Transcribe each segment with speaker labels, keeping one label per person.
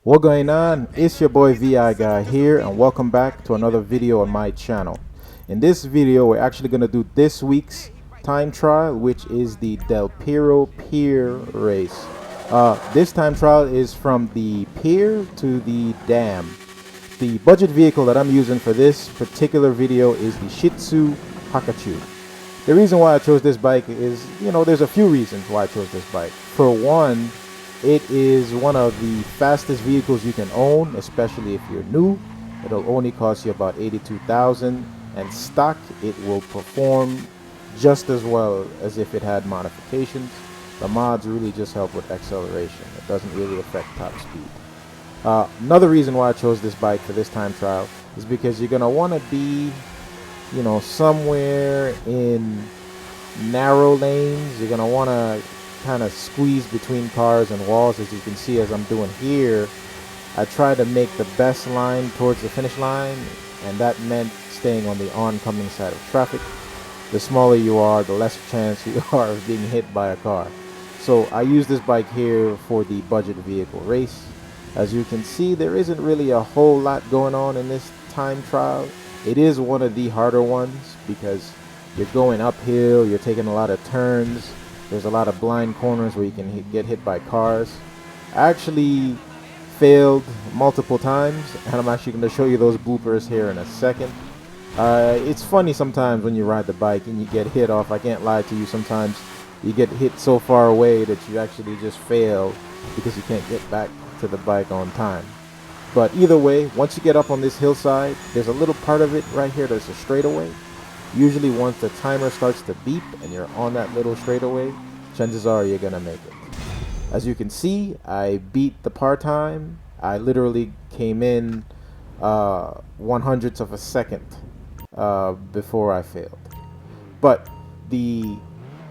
Speaker 1: What going on? It's your boy VI Guy here, and welcome back to another video on my channel. In this video, we're actually going to do this week's time trial, which is the Perro Pier race. This time trial is from the pier to the dam. The budget vehicle that I'm using for this particular video is the Shih Tzu Hakachu. The reason why I chose this bike is, there's a few reasons why I chose this bike. For one, it is one of the fastest vehicles you can own, especially if you're new. It'll only cost you about $82,000, and stock it will perform just as well as if it had modifications. The mods really just help with acceleration. It doesn't really affect top speed. Another reason why I chose this bike for this time trial is because you're gonna want to be, somewhere in narrow lanes. You're gonna want to kind of squeeze between cars and walls, as you can see as I'm doing here. I try to make the best line towards the finish line, and that meant staying on the oncoming side of traffic. The smaller you are, the less chance you are of being hit by a car. So I use this bike here for the budget vehicle race. As you can see, there isn't really a whole lot going on in this time trial. It is one of the harder ones because you're going uphill, you're taking a lot of turns. There's a lot of blind corners where you can get hit by cars. I actually failed multiple times, and I'm actually going to show you those bloopers here in a second. It's funny sometimes when you ride the bike and you get hit off. I can't lie to you, sometimes you get hit so far away that you actually just fail because you can't get back to the bike on time. But either way, once you get up on this hillside, there's a little part of it right here that's a straightaway. Usually once the timer starts to beep and you're on that little straightaway, chances are you're gonna make it. As you can see, I beat the par time. I literally came in 1/100th of a second before I failed. But the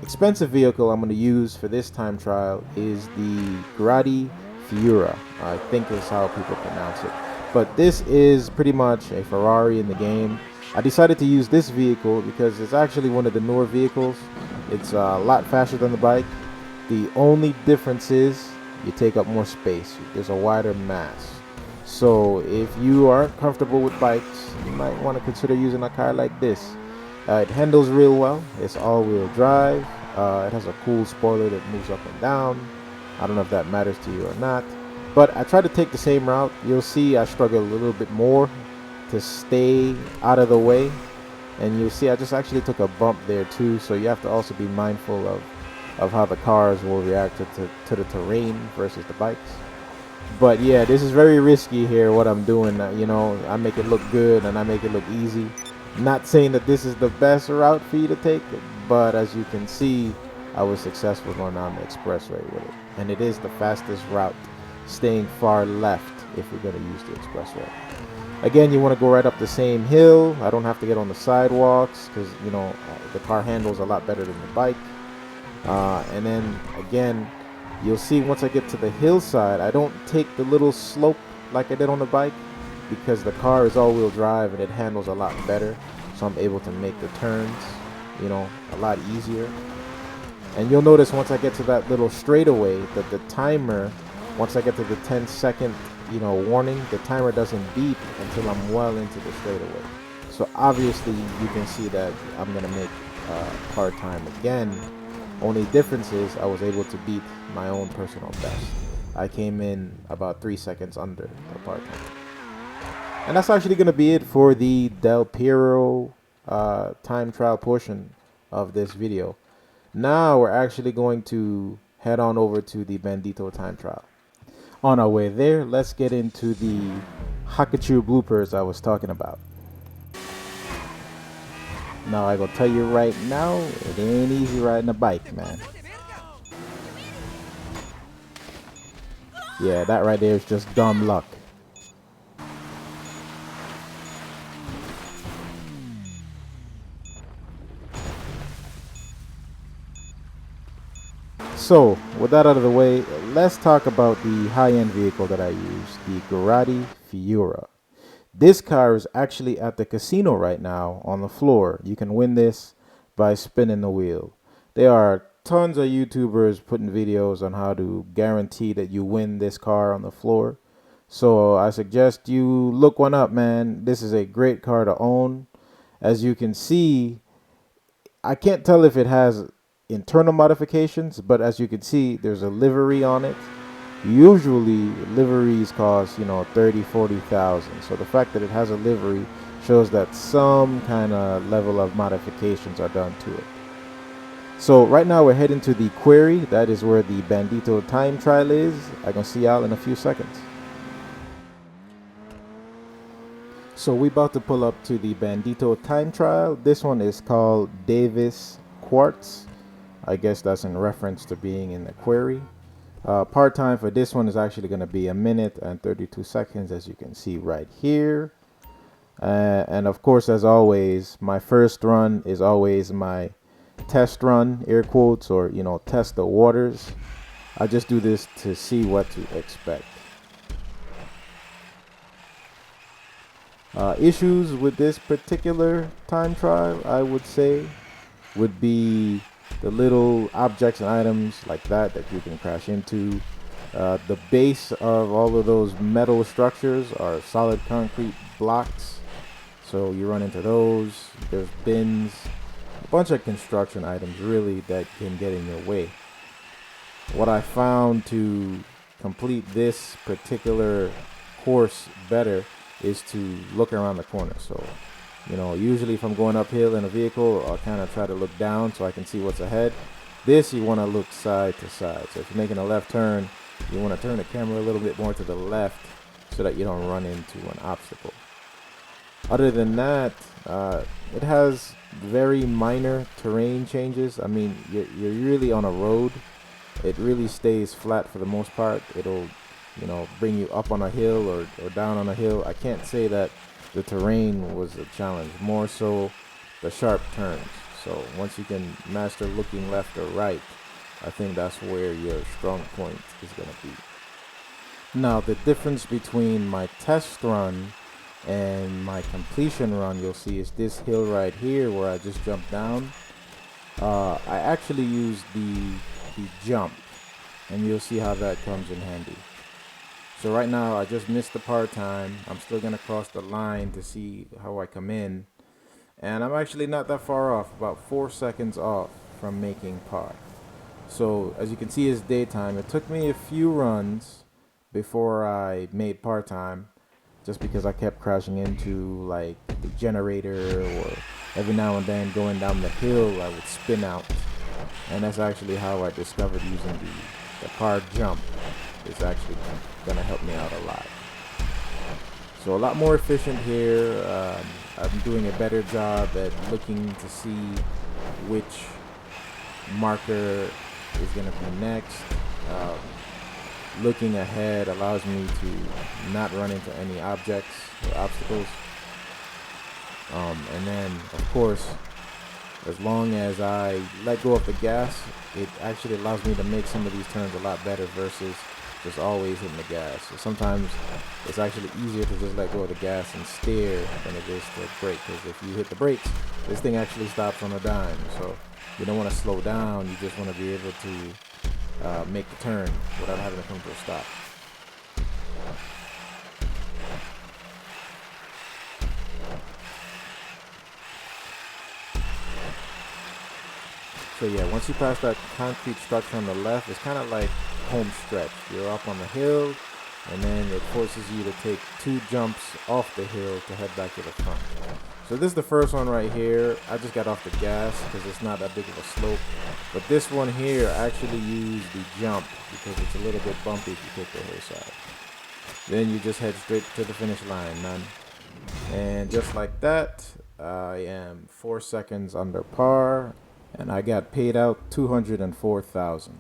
Speaker 1: expensive vehicle I'm going to use for this time trial is the RC Fueri, I think is how people pronounce it. But this is pretty much a Ferrari in the game. I decided to use this vehicle because it's actually one of the newer vehicles. It's a lot faster than the bike. The only difference is you take up more space. There's a wider mass. So if you aren't comfortable with bikes, you might want to consider using a car like this. It handles real well. It's all-wheel drive. It has a cool spoiler that moves up and down. I don't know if that matters to you or not. But I tried to take the same route. You'll see I struggle a little bit more to stay out of the way, and you'll see I just actually took a bump there too, so you have to also be mindful of how the cars will react to the terrain versus the bikes. But yeah, this is very risky here what I'm doing. I make it look good and I make it look easy. Not saying that this is the best route for you to take, but as you can see, I was successful going down the expressway with it, and it is the fastest route, staying far left if we're going to use the expressway. Again, you want to go right up the same hill. I don't have to get on the sidewalks because, the car handles a lot better than the bike. And then, again, you'll see once I get to the hillside, I don't take the little slope like I did on the bike because the car is all-wheel drive and it handles a lot better. So I'm able to make the turns, a lot easier. And you'll notice once I get to that little straightaway that the timer, once I get to the 10-second warning, the timer doesn't beep until I'm well into the straightaway. So obviously you can see that I'm gonna make car time again. Only difference is I was able to beat my own personal best. I came in about 3 seconds under the par time. And that's actually gonna be it for the Perro time trial portion of this video. Now we're actually going to head on over to the Bandito time trial. On our way there, let's get into the hakachu bloopers I was talking about. Now I gonna tell you right now, it ain't easy riding a bike, man. Yeah, that right there is just dumb luck. So, with that out of the way, let's talk about the high-end vehicle that I use, the RC Fueri. This car is actually at the casino right now on the floor. You can win this by spinning the wheel. There are tons of YouTubers putting videos on how to guarantee that you win this car on the floor. So I suggest you look one up, man. This is a great car to own. As you can see, I can't tell if it has internal modifications, but as you can see, there's a livery on it. Usually liveries cost, 30, 40,000. So the fact that it has a livery shows that some kind of level of modifications are done to it. So right now we're heading to the Quarry. That is where the Bandito time trial is. I'm gonna see y'all in a few seconds. So we about to pull up to the Bandito time trial. This one is called Davis Quartz. I guess that's in reference to being in the Quarry. Part time for this one is actually going to be 1 minute and 32 seconds, as you can see right here. And of course, as always, my first run is always my test run, air quotes, or test the waters. I just do this to see what to expect. Issues with this particular time trial, I would say, would be the little objects and items like that you can crash into. The base of all of those metal structures are solid concrete blocks, so you run into those. There's bins, a bunch of construction items really that can get in your way. What I found to complete this particular course better is to look around the corner. So usually if I'm going uphill in a vehicle, I'll kind of try to look down so I can see what's ahead. This, you want to look side to side. So if you're making a left turn, you want to turn the camera a little bit more to the left so that you don't run into an obstacle. Other than that, it has very minor terrain changes. I mean, you're really on a road. It really stays flat for the most part. It'll, bring you up on a hill or down on a hill. I can't say that the terrain was a challenge, more so the sharp turns. So once you can master looking left or right, I think that's where your strong point is going to be. Now, the difference between my test run and my completion run, you'll see, is this hill right here where I just jumped down. I actually used the jump, and you'll see how that comes in handy. So right now I just missed the par time. I'm still gonna cross the line to see how I come in, and I'm actually not that far off, about 4 seconds off from making par. So as you can see, it's daytime. It took me a few runs before I made par time, just because I kept crashing into like the generator, or every now and then going down the hill I would spin out, and that's actually how I discovered using the par jump. It's actually gonna help me out a lot. So a lot more efficient here. I'm doing a better job at looking to see which marker is gonna be next. Looking ahead allows me to not run into any objects or obstacles. And then, of course, as long as I let go of the gas, it actually allows me to make some of these turns a lot better versus just always hitting the gas. So sometimes it's actually easier to just let go of the gas and steer than it is to brake, because if you hit the brakes, this thing actually stops on a dime. So you don't want to slow down, you just want to be able to make the turn without having to come to a stop. So yeah, once you pass that concrete structure on the left, it's kind of like home stretch. You're up on the hill, and then it forces you to take 2 jumps off the hill to head back to the front. So this is the first one right here. I just got off the gas because it's not that big of a slope. But this one here, I actually use the jump because it's a little bit bumpy if you take the hillside. Then you just head straight to the finish line, man. And just like that, I am 4 seconds under par, and I got paid out $204,000.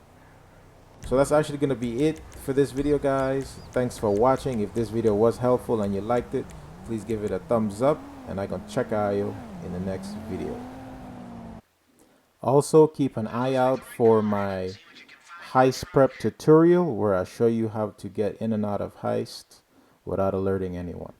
Speaker 1: So that's actually going to be it for this video, guys. Thanks for watching. If this video was helpful and you liked it, please give it a thumbs up, and I'm going to check you in the next video. Also, keep an eye out for my heist prep tutorial where I show you how to get in and out of heist without alerting anyone.